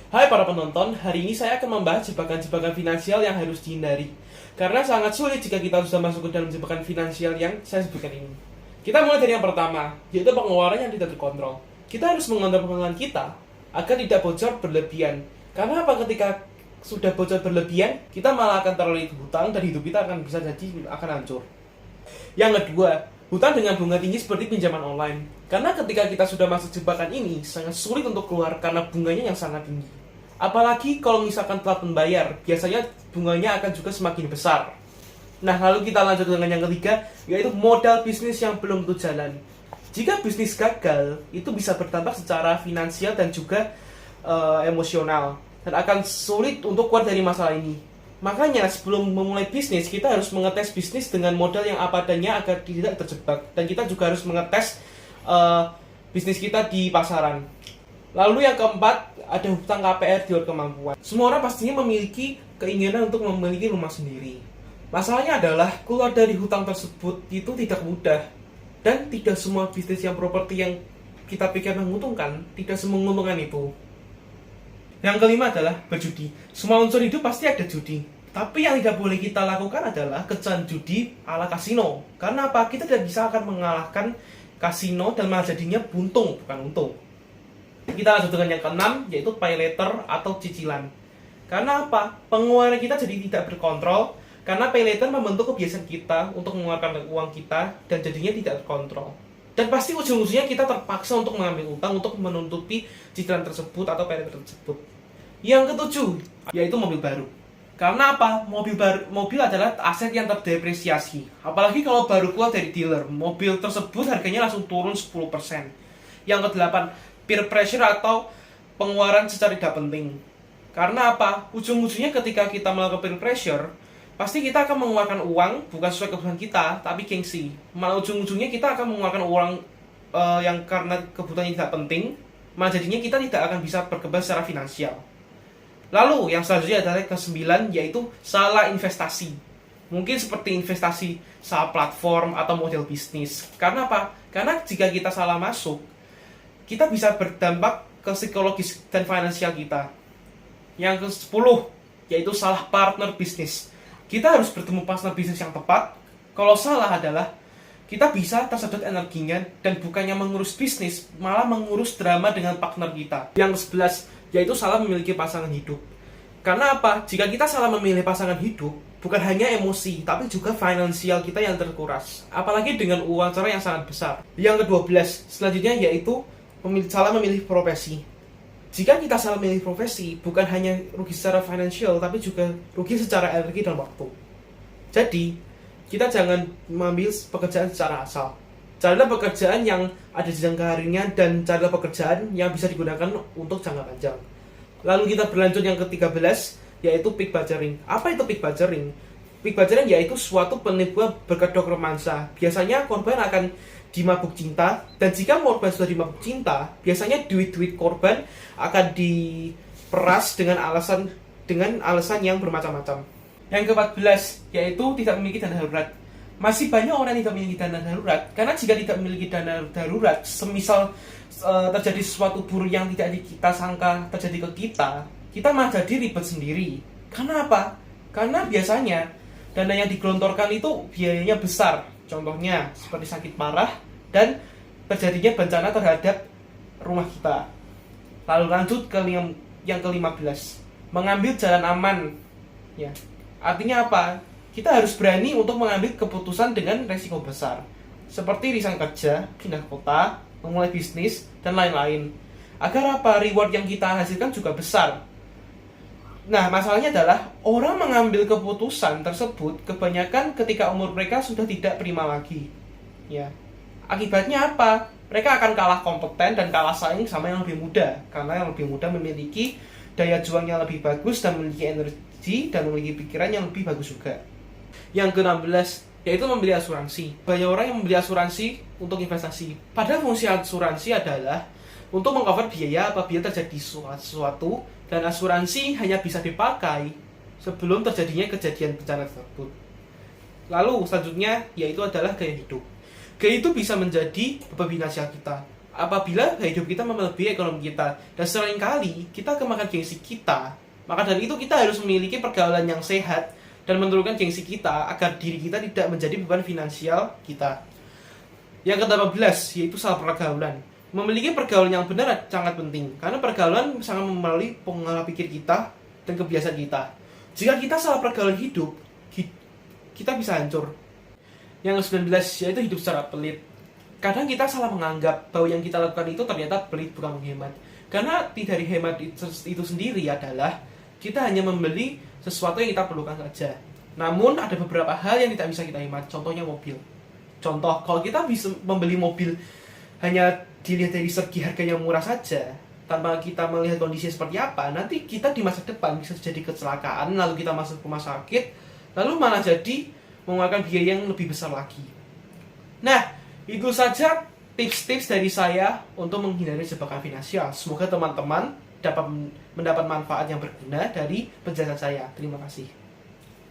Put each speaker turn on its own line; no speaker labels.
Hai para penonton, hari ini saya akan membahas jebakan-jebakan finansial yang harus dihindari. Karena sangat sulit jika kita sudah masuk ke dalam jebakan finansial yang saya sebutkan ini. Kita mulai dari yang pertama, yaitu pengeluaran yang tidak terkontrol. Kita harus mengontrol pengeluaran kita agar tidak bocor berlebihan. Karena apa? Ketika sudah bocor berlebihan, kita malah akan terlilit hutang dan hidup kita akan bisa jadi akan hancur. Yang kedua, hutang dengan bunga tinggi seperti pinjaman online. Karena ketika kita sudah masuk jebakan ini, sangat sulit untuk keluar karena bunganya yang sangat tinggi. Apalagi kalau misalkan telat membayar, biasanya bunganya akan juga semakin besar. Nah, lalu kita lanjut dengan yang ketiga, yaitu modal bisnis yang belum tentu jalan. Jika bisnis gagal, itu bisa berdampak secara finansial dan juga emosional, dan akan sulit untuk keluar dari masalah ini. Makanya sebelum memulai bisnis, kita harus mengetes bisnis dengan modal yang apa adanya agar tidak terjebak. Dan kita juga harus mengetes bisnis kita di pasaran. Lalu yang keempat, ada hutang KPR di luar kemampuan. Semua orang pastinya memiliki keinginan untuk memiliki rumah sendiri. Masalahnya adalah keluar dari hutang tersebut itu tidak mudah. Dan tidak semua bisnis yang properti yang kita pikir menguntungkan, tidak semenguntungkan itu. Yang kelima adalah berjudi. Semua unsur hidup pasti ada judi. Tapi yang tidak boleh kita lakukan adalah kecanduan judi ala kasino. Karena apa? Kita tidak bisa akan mengalahkan kasino dan malah jadinya buntung, bukan untung. Kita lanjut dengan yang keenam, yaitu pay later atau cicilan. Karena apa? Pengeluaran kita jadi tidak berkontrol, karena pay later membentuk kebiasaan kita untuk mengeluarkan uang kita dan jadinya tidak terkontrol. Dan pasti ujung-ujungnya kita terpaksa untuk mengambil utang untuk menutupi cicilan tersebut atau pay later tersebut. Yang ketujuh, yaitu mobil baru. Karena apa? Mobil adalah aset yang terdepresiasi. Apalagi kalau baru keluar dari dealer, mobil tersebut harganya langsung turun 10%. Yang kedelapan, peer pressure atau pengeluaran secara tidak penting. Karena apa? Ujung-ujungnya ketika kita melakukan peer pressure, pasti kita akan mengeluarkan uang bukan sesuai kebutuhan kita, tapi gengsi. Malah ujung-ujungnya kita akan mengeluarkan uang yang karena kebutuhan yang tidak penting, malah jadinya kita tidak akan bisa berkembang secara finansial. Lalu yang selanjutnya adalah ke-9, yaitu salah investasi. Mungkin seperti investasi saham platform atau model bisnis. Karena apa? Karena jika kita salah masuk, kita bisa berdampak ke psikologis dan finansial kita. Yang ke-10, yaitu salah partner bisnis. Kita harus bertemu partner bisnis yang tepat. Kalau salah adalah kita bisa tersedot energinya dan bukannya mengurus bisnis, malah mengurus drama dengan partner kita. Yang ke-11, yaitu salah memiliki pasangan hidup. Karena apa? Jika kita salah memilih pasangan hidup, bukan hanya emosi, tapi juga finansial kita yang terkuras. Apalagi dengan uang cerai yang sangat besar. Yang ke-12, selanjutnya yaitu salah memilih profesi. Jika kita salah memilih profesi, bukan hanya rugi secara finansial, tapi juga rugi secara energi dan waktu. Jadi, kita jangan mengambil pekerjaan secara asal. Carilah pekerjaan yang ada jenjang karirnya dan carilah pekerjaan yang bisa digunakan untuk jangka panjang. Lalu kita berlanjut yang ke-13, yaitu pick budgeting. Apa itu pick budgeting? Pick budgeting yaitu suatu penipuan berkedok romansa. Biasanya korban akan dimabuk cinta, dan jika korban sudah dimabuk cinta, biasanya duit-duit korban akan diperas dengan alasan yang bermacam-macam. Yang ke-14, yaitu tidak memiliki dana darurat. Masih banyak orang yang tidak memiliki dana darurat, karena jika tidak memiliki dana darurat, semisal terjadi sesuatu buruk yang tidak kita sangka terjadi ke kita malah jadi ribet sendiri. Karena apa? Karena biasanya dana yang digelontorkan itu biayanya besar. Contohnya seperti sakit parah dan terjadinya bencana terhadap rumah kita. Lalu lanjut ke yang ke-15, mengambil jalan aman. Ya, artinya apa? Kita harus berani untuk mengambil keputusan dengan resiko besar, seperti resign kerja, pindah kota, memulai bisnis, dan lain-lain. Agar apa? Reward yang kita hasilkan juga besar. Nah, masalahnya adalah orang mengambil keputusan tersebut kebanyakan ketika umur mereka sudah tidak prima lagi. Ya. Akibatnya apa? Mereka akan kalah kompeten dan kalah saing sama yang lebih muda. Karena yang lebih muda memiliki daya juang yang lebih bagus dan memiliki energi dan memiliki pikiran yang lebih bagus juga. Yang ke-16, yaitu membeli asuransi. Banyak orang yang membeli asuransi untuk investasi. Padahal fungsi asuransi adalah untuk mengcover biaya apabila terjadi sesuatu, dan asuransi hanya bisa dipakai sebelum terjadinya kejadian bencana tersebut. Lalu selanjutnya yaitu adalah gaya hidup. Gaya hidup bisa menjadi beban finansial kita. apabila hidup kita melebihi ekonomi kita. Dan seringkali kita kemakan gengsi kita. Maka dari itu kita harus memiliki pergaulan yang sehat dan menurunkan gengsi kita agar diri kita tidak menjadi beban finansial kita. Yang ke-18 yaitu salah pergaulan. Memiliki pergaulan yang benar sangat penting karena pergaulan sangat memenuhi pola pikir kita dan kebiasaan kita. Jika kita salah pergaulan hidup, kita bisa hancur. Yang ke-19 yaitu hidup secara pelit. Kadang kita salah menganggap bahwa yang kita lakukan itu ternyata pelit, bukan menghemat. Karena dari hemat itu sendiri adalah kita hanya membeli sesuatu yang kita perlukan saja. Namun ada beberapa hal yang tidak bisa kita hemat. Contohnya mobil. Contoh, kalau kita bisa membeli mobil hanya dilihat dari segi harga yang murah saja, tanpa kita melihat kondisi seperti apa, nanti kita di masa depan bisa jadi kecelakaan, lalu kita masuk rumah sakit, lalu malah jadi mengeluarkan biaya yang lebih besar lagi. Nah, itu saja tips-tips dari saya untuk menghindari jebakan finansial. Semoga teman-teman dapat mendapat manfaat yang berguna dari penjelasan saya. Terima kasih.